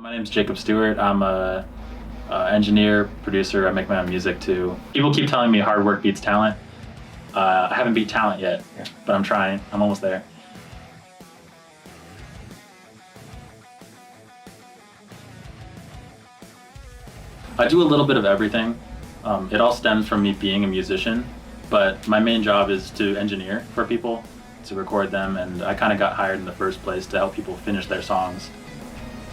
My name's Jacob Stewart. I'm a engineer, producer. I make my own music too. People keep telling me hard work beats talent. I haven't beat talent yet, but I'm trying. I'm almost there. I do a little bit of everything. It all stems from me being a musician, but my main job is to engineer for people, to record them, and I kind of got hired in the first place to help people finish their songs.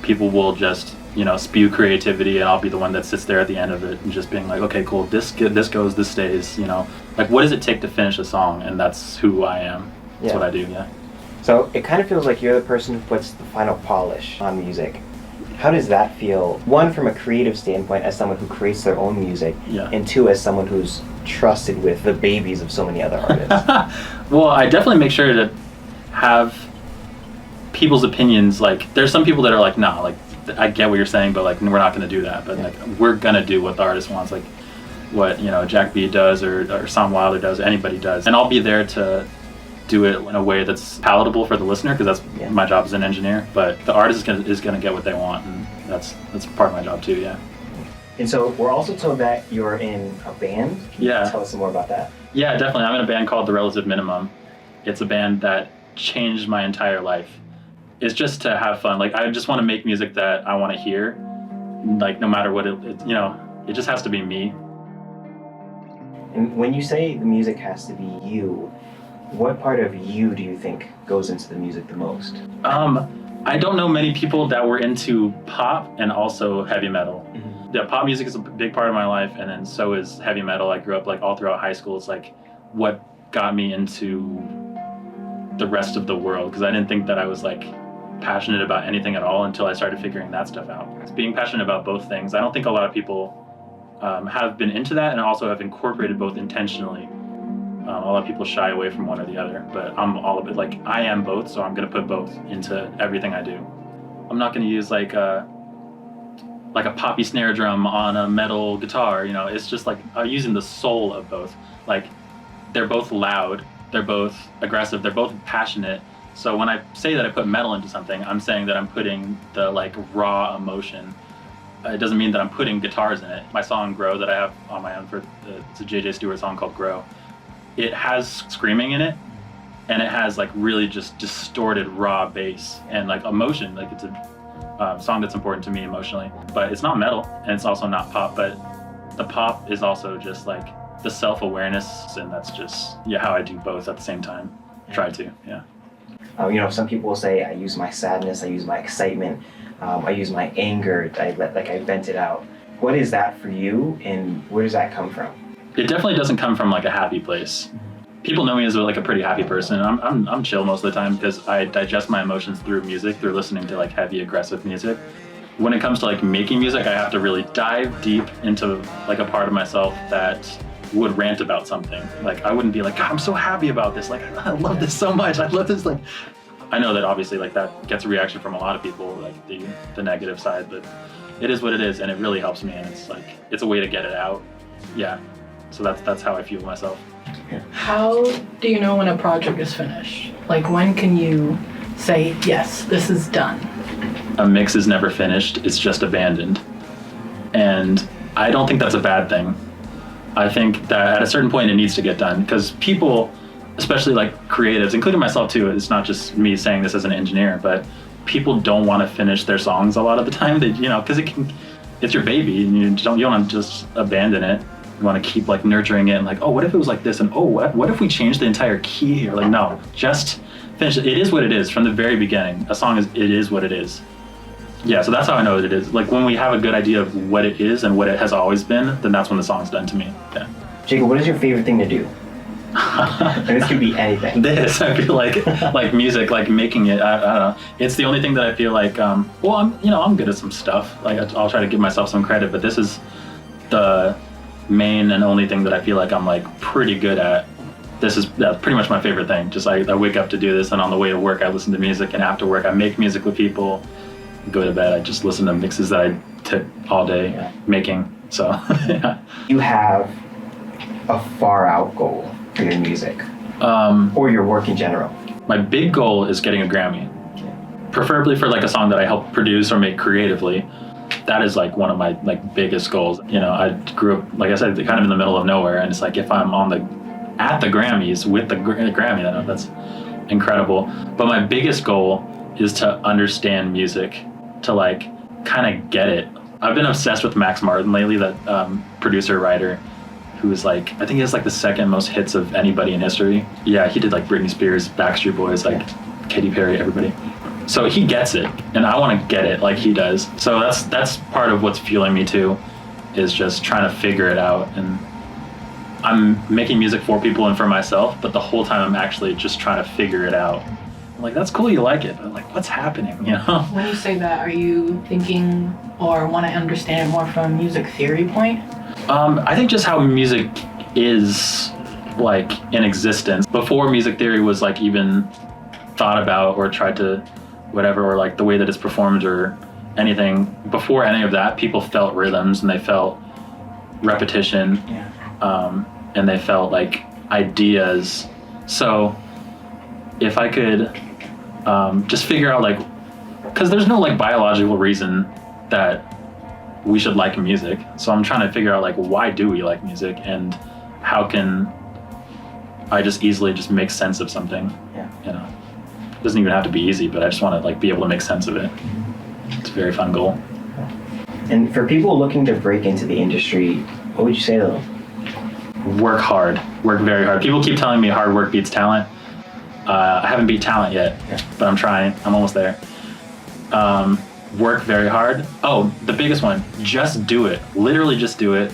People will just, spew creativity, and I'll be the one that sits there at the end of it and just being like, okay, cool, this goes, this stays, Like, what does it take to finish a song? And that's who I am. That's what I do, yeah. So it kind of feels like you're the person who puts the final polish on music. How does that feel? One, from a creative standpoint, as someone who creates their own music, and two, as someone who's trusted with the babies of so many other artists. Well, I definitely make sure to have people's opinions. Like, there's some people that are like, nah, like, I get what you're saying, but like, we're not going to do that. But like, we're going to do what the artist wants, like what, Jack B does or Sam Wilder does, anybody does. And I'll be there to do it in a way that's palatable for the listener, because that's my job as an engineer. But the artist is gonna get what they want, and that's part of my job too. Yeah. And so we're also told that you're in a band. Can you tell us some more about that? Yeah, definitely. I'm in a band called The Relative Minimum. It's a band that changed my entire life. It's just to have fun. Like, I just want to make music that I want to hear. Like, no matter what it just has to be me. And when you say the music has to be you, what part of you do you think goes into the music the most? I don't know many people that were into pop and also heavy metal. Mm-hmm. Yeah, pop music is a big part of my life, and then so is heavy metal. I grew up like all throughout high school. It's like what got me into the rest of the world, because I didn't think that I was like passionate about anything at all until I started figuring that stuff out. It's being passionate about both things. I don't think a lot of people have been into that and also have incorporated both intentionally. A lot of people shy away from one or the other, but I'm all of it. Like, I am both, so I'm gonna put both into everything I do. I'm not gonna use like a poppy snare drum on a metal guitar. It's just like using the soul of both. Like, they're both loud, they're both aggressive, they're both passionate. So when I say that I put metal into something, I'm saying that I'm putting the like raw emotion. It doesn't mean that I'm putting guitars in it. My song "Grow" that I have on my own it's a J.J. Stewart song called "Grow." It has screaming in it, and it has like really just distorted raw bass and like emotion. Like, it's a song that's important to me emotionally, but it's not metal and it's also not pop. But the pop is also just like the self-awareness, and that's just how I do both at the same time. Try to, some people will say I use my sadness, I use my excitement, I use my anger. I vent it out. What is that for you, and where does that come from? It definitely doesn't come from like a happy place. People know me as like a pretty happy person. I'm chill most of the time because I digest my emotions through music, through listening to like heavy, aggressive music. When it comes to like making music, I have to really dive deep into like a part of myself that would rant about something. Like, I wouldn't be like, God, I'm so happy about this. Like, I love this so much. I love this. Like, I know that obviously like that gets a reaction from a lot of people, like the negative side, but it is what it is, and it really helps me, and it's like, it's a way to get it out. Yeah. So that's how I feel myself. How do you know when a project is finished? Like, when can you say, yes, this is done? A mix is never finished, it's just abandoned. And I don't think that's a bad thing. I think that at a certain point it needs to get done, because people, especially like creatives, including myself too, it's not just me saying this as an engineer, but people don't want to finish their songs a lot of the time. They, because it's your baby, and you don't want to just abandon it. You want to keep like nurturing it, and like, oh, what if it was like this, and oh, what if we changed the entire key here? Like, no, just finish it. It is what it is from the very beginning. A song is what it is. Yeah, so that's how I know that it is. Like, when we have a good idea of what it is and what it has always been, then that's when the song's done to me. Yeah. Jacob, what is your favorite thing to do? And this could be anything. This, I feel like music, like making it. I don't know. It's the only thing that I feel like. I'm good at some stuff. Like, I'll try to give myself some credit, but this is the main and only thing that I feel like I'm like pretty good at. This is pretty much my favorite thing. Just I wake up to do this, and on the way to work I listen to music, and after work I make music with people. Go to bed, I just listen to mixes that I took all day making. So yeah. You have a far out goal for your music, or your work in general? My big goal is getting a Grammy. preferably for like a song that I help produce or make creatively. That is like one of my like biggest goals. You know, I grew up, like I said, kind of in the middle of nowhere, and it's like if I'm at the Grammys with the Grammy, that's incredible. But my biggest goal is to understand music, to like kind of get it. I've been obsessed with Max Martin lately, that producer writer, who's like, I think he has like the second most hits of anybody in history. Yeah, he did like Britney Spears, Backstreet Boys, like Katy Perry, everybody. So he gets it, and I want to get it like he does. So that's part of what's fueling me too, is just trying to figure it out. And I'm making music for people and for myself, but the whole time I'm actually just trying to figure it out. I'm like, that's cool, you like it, but like, what's happening, you know? When you say that, are you thinking or want to understand more from a music theory point? I think just how music is like in existence. Before music theory was like even thought about or tried to whatever, or like the way that it's performed or anything, before any of that, people felt rhythms and they felt repetition, and they felt like ideas. So if I could just figure out like, because there's no like biological reason that we should like music, so I'm trying to figure out like, why do we like music, and how can I just easily just make sense of something. You know, it doesn't even have to be easy, but I just want to like be able to make sense of it. It's a very fun goal. And for people looking to break into the industry, what would you say to them? Work hard, work very hard. People keep telling me hard work beats talent. I haven't beat talent yet, but I'm trying. I'm almost there. Work very hard. Oh, the biggest one, just do it. Literally just do it,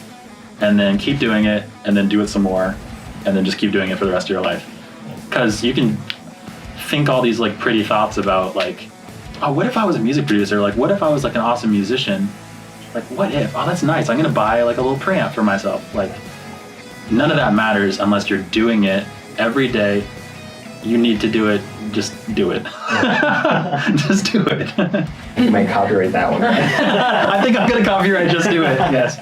and then keep doing it, and then do it some more, and then just keep doing it for the rest of your life. Because you can think all these like pretty thoughts about like, oh, what if I was a music producer? Like, what if I was like an awesome musician? Like, what if? Oh, that's nice. I'm gonna buy like a little preamp for myself. Like, none of that matters unless you're doing it every day. You need to do it. Just do it. Just do it. You might copyright that one. I think I'm gonna copyright just do it. Yes.